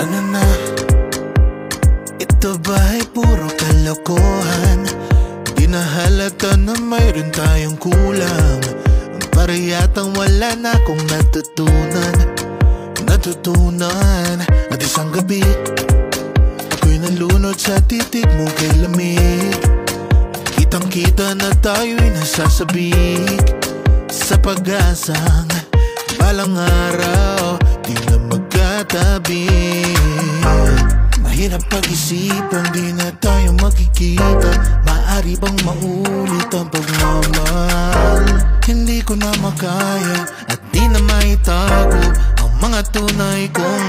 Ano na? Ito ba'y puro kalokohan? Di na halata na mayroon tayong kulang. Para yatang wala na akong natutunan at isang gabi ako'y nalunod sa titig mo kay lamig. Kitang kita na tayo'y nasasabik sa pag-asang balang araw di na magkatabi. Mahirap pag-isipan, di na tayo magkikita. Maaari bang maulit ang pagmamahal? Hindi ko na makaya at di na maitago ang mga tunay kong